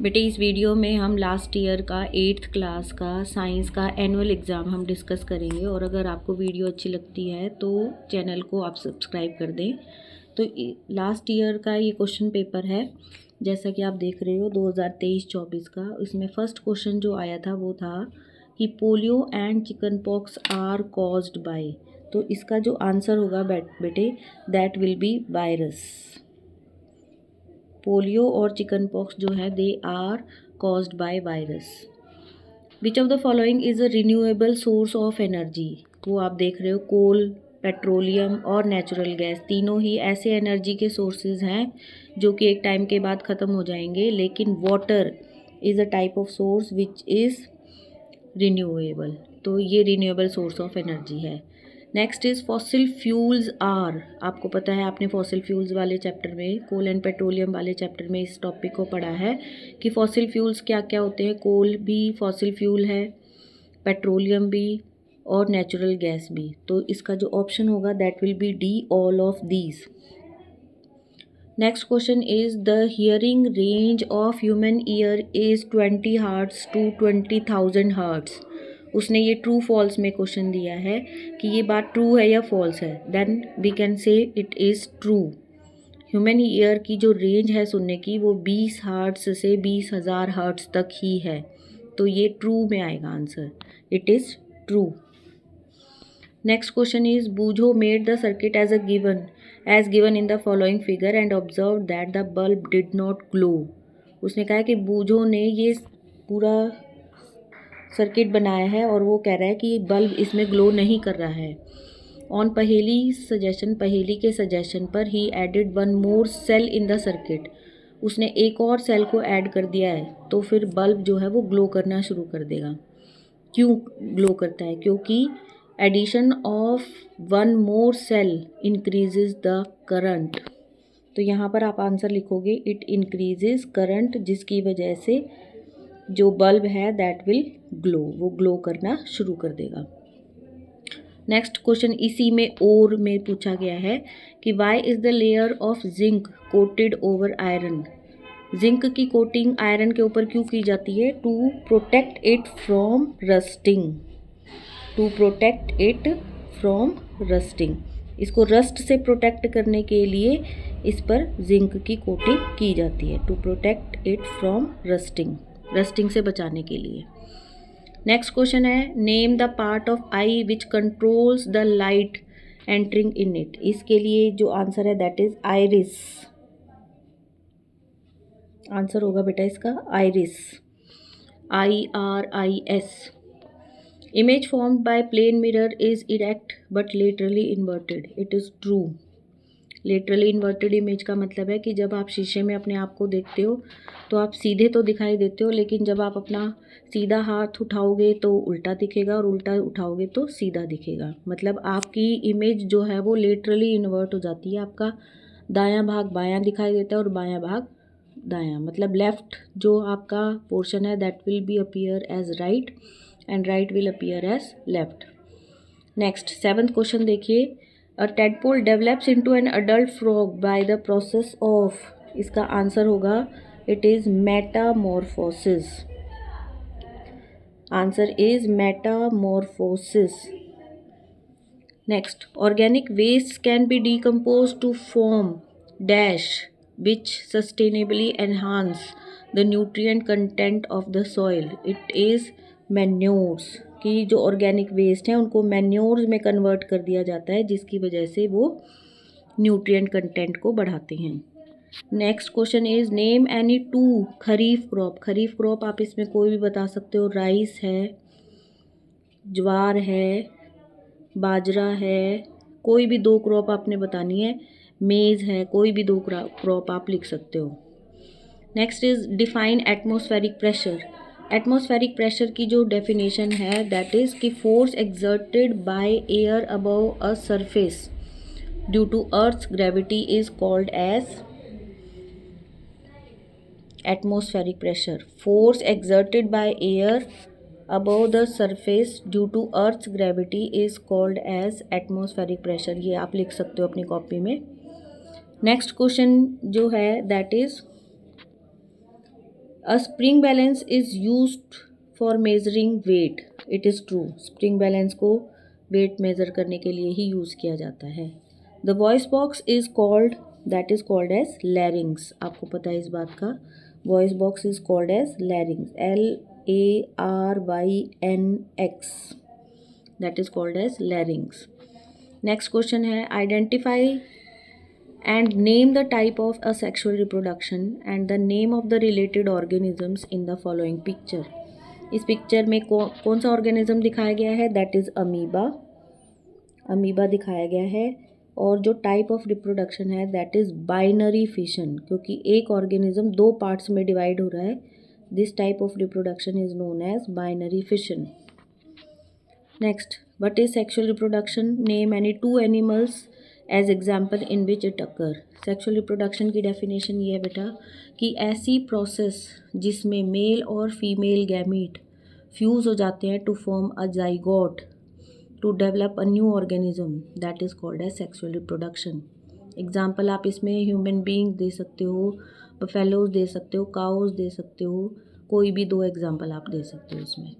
बेटे इस वीडियो में हम लास्ट ईयर का 8th क्लास का साइंस का एनुअल एग्ज़ाम हम डिस्कस करेंगे। और अगर आपको वीडियो अच्छी लगती है तो चैनल को आप सब्सक्राइब कर दें। तो लास्ट ईयर का ये क्वेश्चन पेपर है, जैसा कि आप देख रहे हो 2023-24 का। इसमें फर्स्ट क्वेश्चन जो आया था वो था कि polio and chicken pox are caused by. तो इसका जो आंसर होगा बेटे that will be virus. Polio और चिकन पॉक्स जो है they are caused by virus. Which of the following is a renewable source of energy. वो आप देख रहे हो कोल, पेट्रोलियम और नेचुरल गैस तीनों ही ऐसे एनर्जी के सोर्सेज हैं जो कि एक टाइम के बाद ख़त्म हो जाएंगे, लेकिन water is a type of source which is renewable. तो ये रिन्यूएबल सोर्स ऑफ एनर्जी है। Next is fossil fuels are. आपको पता है, आपने फॉसिल फ्यूल्स वाले चैप्टर में, कोल एंड पेट्रोलियम वाले चैप्टर में इस टॉपिक को पढ़ा है कि फॉसिल फ्यूल्स क्या क्या होते हैं। कोल भी फॉसिल फ्यूल है, पेट्रोलियम भी और नेचुरल गैस भी। तो इसका जो ऑप्शन होगा that will be D, all of these. Next question is the hearing range of human ear is 20 hertz to 20,000 hertz. उसने ये ट्रू फॉल्स में क्वेश्चन दिया है कि ये बात ट्रू है या फॉल्स है। Then we can say it is true. Human ear की जो रेंज है सुनने की वो 20 हर्ट्ज से 20,000 हर्ट्ज तक ही है। तो ये ट्रू में आएगा answer, it is true. Next question is Boojho made the circuit as given in the following figure and observe that the bulb did not glow. उसने कहा कि बूझो ने ये पूरा सर्किट बनाया है और वो कह रहा है कि बल्ब इसमें ग्लो नहीं कर रहा है। ऑन पहेली के सजेशन पर ही added one more cell in the circuit. उसने एक और सेल को ऐड कर दिया है, तो फिर बल्ब जो है वो ग्लो करना शुरू कर देगा। क्यों ग्लो करता है? क्योंकि addition of one more cell increases the current. तो यहाँ पर आप आंसर लिखोगे इट इंक्रीजेज करंट, जिसकी वजह से जो बल्ब है दैट विल ग्लो, वो ग्लो करना शुरू कर देगा। नेक्स्ट क्वेश्चन इसी में और में पूछा गया है कि why is the layer of zinc coated over iron. Zinc की कोटिंग आयरन के ऊपर क्यों की जाती है? To protect it from rusting. To protect it from rusting. इसको रस्ट से प्रोटेक्ट करने के लिए इस पर जिंक की कोटिंग की जाती है, to protect it from rusting, rusting से बचाने के लिए। नेक्स्ट क्वेश्चन है name the part of eye which controls the light entering in it. इसके लिए जो आंसर है दैट इज आइरिस। आंसर होगा बेटा इसका iris, IRIS। Image formed by plane mirror is erect but laterally inverted. It is true. Laterally inverted image का मतलब है कि जब आप शीशे में अपने आप को देखते हो तो आप सीधे तो दिखाई देते हो, लेकिन जब आप अपना सीधा हाथ उठाओगे तो उल्टा दिखेगा और उल्टा उठाओगे तो सीधा दिखेगा। मतलब आपकी इमेज जो है वो लेटरली इन्वर्ट हो जाती है। आपका दायां भाग बायां दिखाई देता है और बायां भाग दायां। मतलब लेफ्ट जो आपका पोर्शन है that will be appear as right and right will appear as left. Next 7th question देखिए, a tadpole develops into an adult frog by the process of. इसका आंसर होगा it is metamorphosis. Answer is metamorphosis. Next, organic waste can be decompose to form dash which sustainably enhance the nutrient content of the soil. It is manures. कि जो organic waste हैं उनको manures में convert कर दिया जाता है, जिसकी वजह से वो न्यूट्रिएंट कंटेंट को बढ़ाते हैं। Next question is name any to kharif crop. Kharif crop आप इसमें कोई भी बता सकते हो। राइस है, ज्वार है, बाजरा है, कोई भी 2 क्रॉप आपने बतानी है। मेज़ है, कोई भी 2 क्रॉप आप लिख सकते हो। Next is define atmospheric pressure. Atmospheric pressure की जो डेफिनेशन है दैट इज़ कि force exerted by air above a surface due to earth's gravity is called as atmospheric pressure. Force exerted by air above the surface due to earth's gravity is called as atmospheric pressure. ये आप लिख सकते हो अपनी copy में। Next question जो है that is a spring balance is used for measuring weight, it is true. Spring balance को वेट मेज़र करने के लिए ही यूज़ किया जाता है। The voice box is called, that is called as larynx. आपको पता है इस बात का, voice box is called as larynx, LARYNX, that is called as larynx. Next question है, identify and name the type of asexual reproduction and the name of the related organisms in the following picture। इस picture में कौन सा organism दिखाया गया है, that is amoeba, amoeba दिखाया गया है। और जो टाइप ऑफ रिप्रोडक्शन है दैट इज़ बाइनरी फिशन, क्योंकि एक ऑर्गेनिज्म दो पार्ट्स में डिवाइड हो रहा है। This type of reproduction is known as binary fission. Next, what is sexual reproduction, name any two animals as example in which it occur. Sexual reproduction की definition ये है बेटा कि ऐसी प्रोसेस जिसमें मेल और फीमेल गैमीट फ्यूज़ हो जाते हैं to form a zygote to develop a new organism, that is called as sexual reproduction. Example आप इसमें ह्यूमन बींग दे सकते हो, बफेलोज दे सकते हो, काउज दे सकते हो, कोई भी दो एग्जाम्पल आप दे सकते हो इसमें।